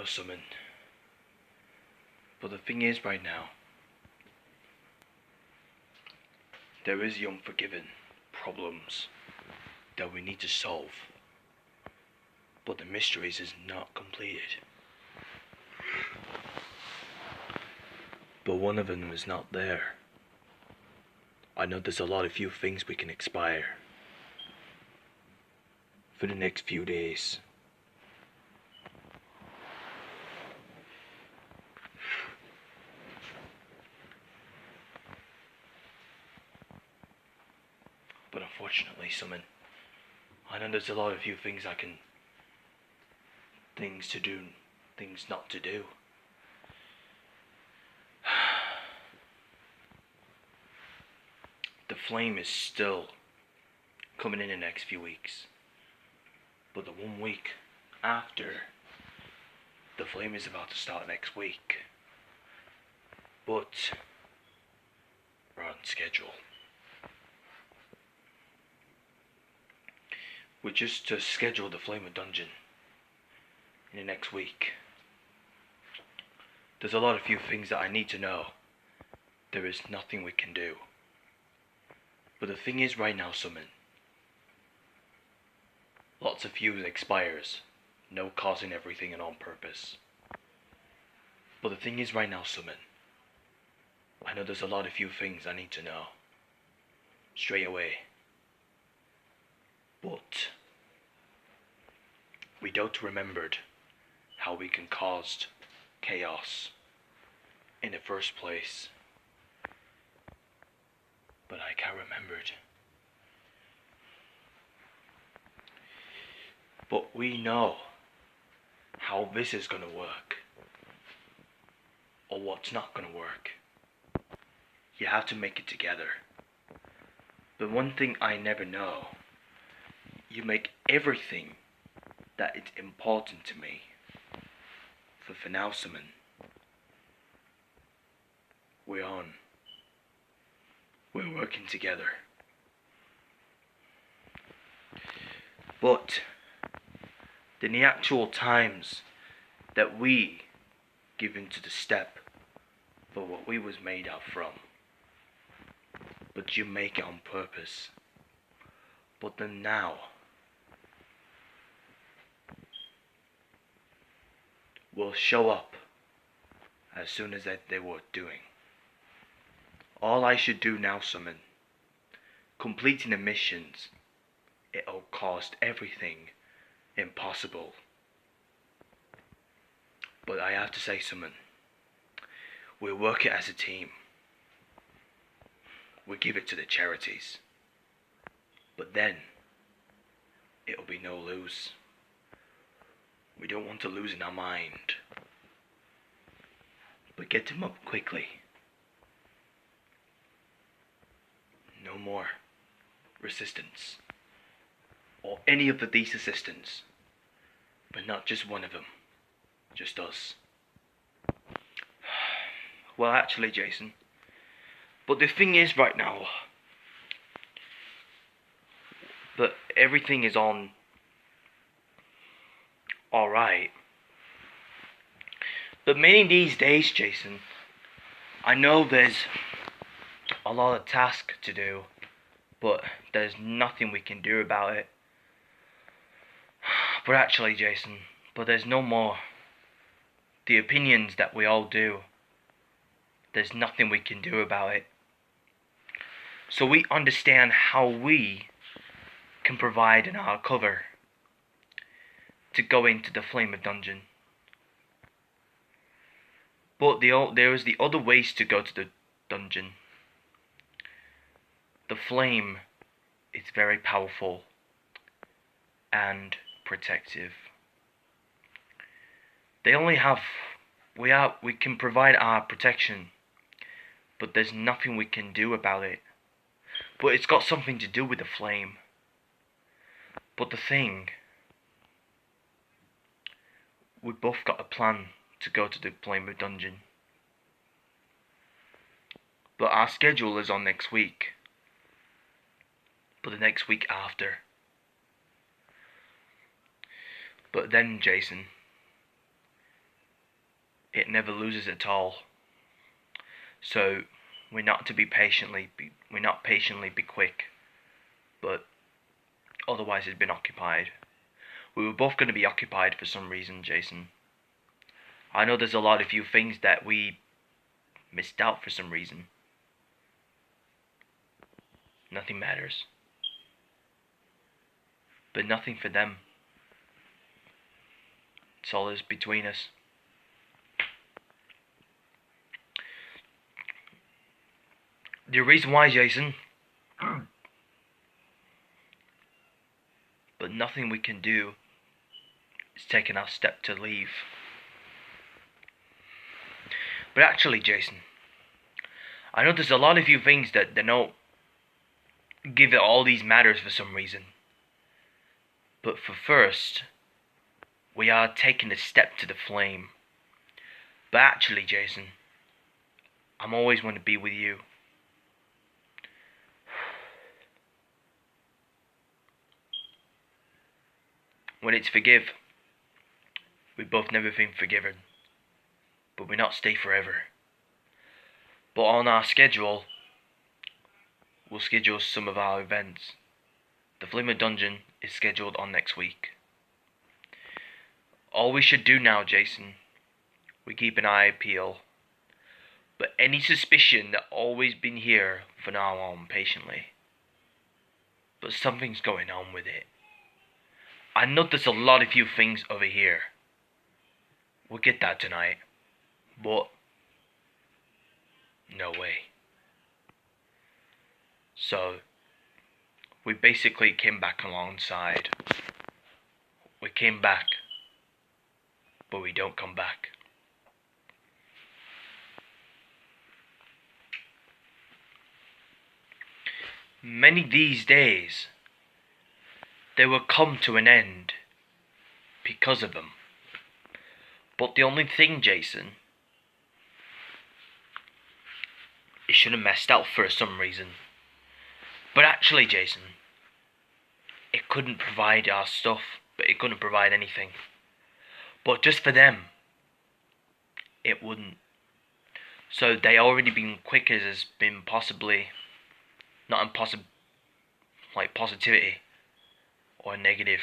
Summon. But the thing is right now, there is the unforgiven problems that we need to solve. But the mysteries is not completed. But one of them is not there. I know there's a lot of few things we can expire for the next few days. But unfortunately, Summon, I know there's a lot of few things things to do, things not to do. The flame is still coming in the next few weeks. But the 1 week after, the flame is about to start next week. But we're on schedule. We're just to schedule the Flame of Dungeon in the next week. There's a lot of few things that I need to know. There is nothing we can do. But the thing is right now, Summon, lots of fuse expires. No causing everything and on purpose. But the thing is right now, Summon, I know there's a lot of few things I need to know straight away. But we don't remembered how we can cause chaos in the first place. But I can't remembered. But we know how this is gonna work, or what's not gonna work. You have to make it together. But one thing I never know, you make everything that is important to me for now, Summon. We're working together. But in the actual times that we give into the step for what we was made up from, but you make it on purpose. But then now, will show up as soon as they were doing. All I should do now, Summon, completing the missions, it'll cost everything impossible. But I have to say, Summon, we'll work it as a team. We'll give it to the charities. But then, it'll be no lose. We don't want to lose in our mind. But get them up quickly. No more resistance. Or any of these assistants. But not just one of them. Just us. Well, actually, Jason. But the thing is right now, that everything is on alright. But many these days, Jason, I know there's a lot of tasks to do, but there's nothing we can do about it. But actually, Jason, there's no more. The opinions that we all do, there's nothing we can do about it. So we understand how we can provide in our cover to go into the Flame of Dungeon. But there is the other ways to go to the dungeon. The flame is very powerful and protective. They only have we can provide our protection, but there's nothing we can do about it. But it's got something to do with the flame. But the thing, we both got a plan to go to the Flame of Dungeon. But our schedule is on next week. But the next week after. But then, Jason, it never loses at all. So we're not patiently be quick, but otherwise it's been occupied. We were both going to be occupied for some reason, Jason. I know there's a lot of few things that we missed out for some reason. Nothing matters. But nothing for them. It's all is between us. The reason why, Jason, but nothing we can do is taking our step to leave. But actually, Jason, I know there's a lot of few things that they don't give it all these matters for some reason. But for first, we are taking a step to the flame. But actually, Jason, I'm always going to be with you. When it's forgive, we both never been forgiven. But we not stay forever. But on our schedule, we'll schedule some of our events. The Flimmer Dungeon is scheduled on next week. All we should do now, Jason, we keep an eye peeled. But any suspicion that always been here for now on patiently. But something's going on with it. I know there's a lot of few things over here. We'll get that tonight. But no way. So we basically came back alongside. We came back, but we don't come back. Many these days, they will come to an end because of them. But the only thing, Jason, it should have messed out for some reason. But actually, Jason, it couldn't provide our stuff, but it couldn't provide anything. But just for them, it wouldn't. So they already been quick as has been possibly, not impossible, like positivity or negative.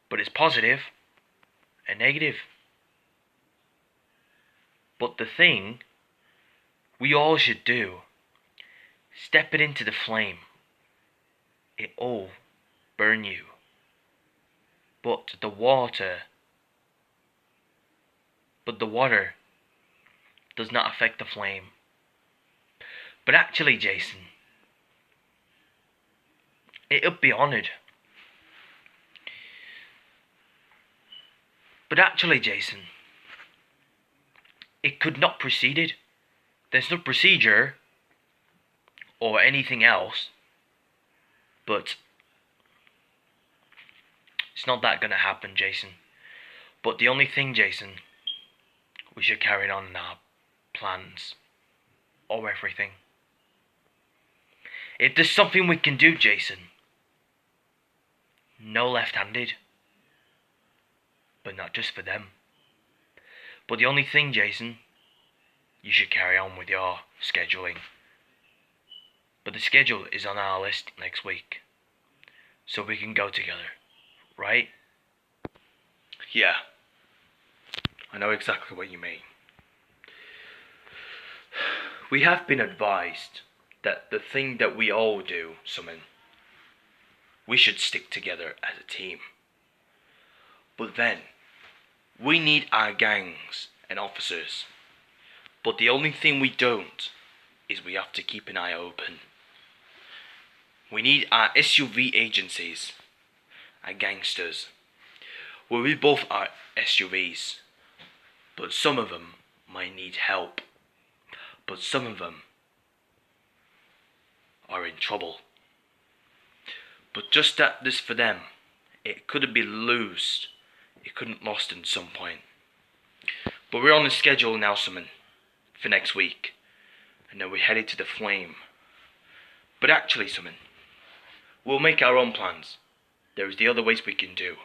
But it's positive and negative. But the thing we all should do, step it into the flame. It all burn you. But the water does not affect the flame. But actually, Jason, it'll be honoured. But actually, Jason, it could not proceeded. There's no procedure or anything else, but it's not that gonna happen, Jason. But the only thing, Jason, we should carry on in our plans or everything. If there's something we can do, Jason, no left-handed, but not just for them. But the only thing, Jason, you should carry on with your scheduling. But the schedule is on our list next week. So we can go together, right? Yeah. I know exactly what you mean. We have been advised that the thing that we all do, Summon, we should stick together as a team. But then, we need our gangs and officers. But the only thing we don't is we have to keep an eye open. We need our S.U.V agencies, our gangsters. Well, we both are S.U.Vs, but some of them might need help. But some of them are in trouble. But just that this for them, it could have been loosed. It couldn't lost in some point. But we're on the schedule now, Summon, for next week. And then we're headed to the flame. But actually, Summon, we'll make our own plans. There's the other ways we can do.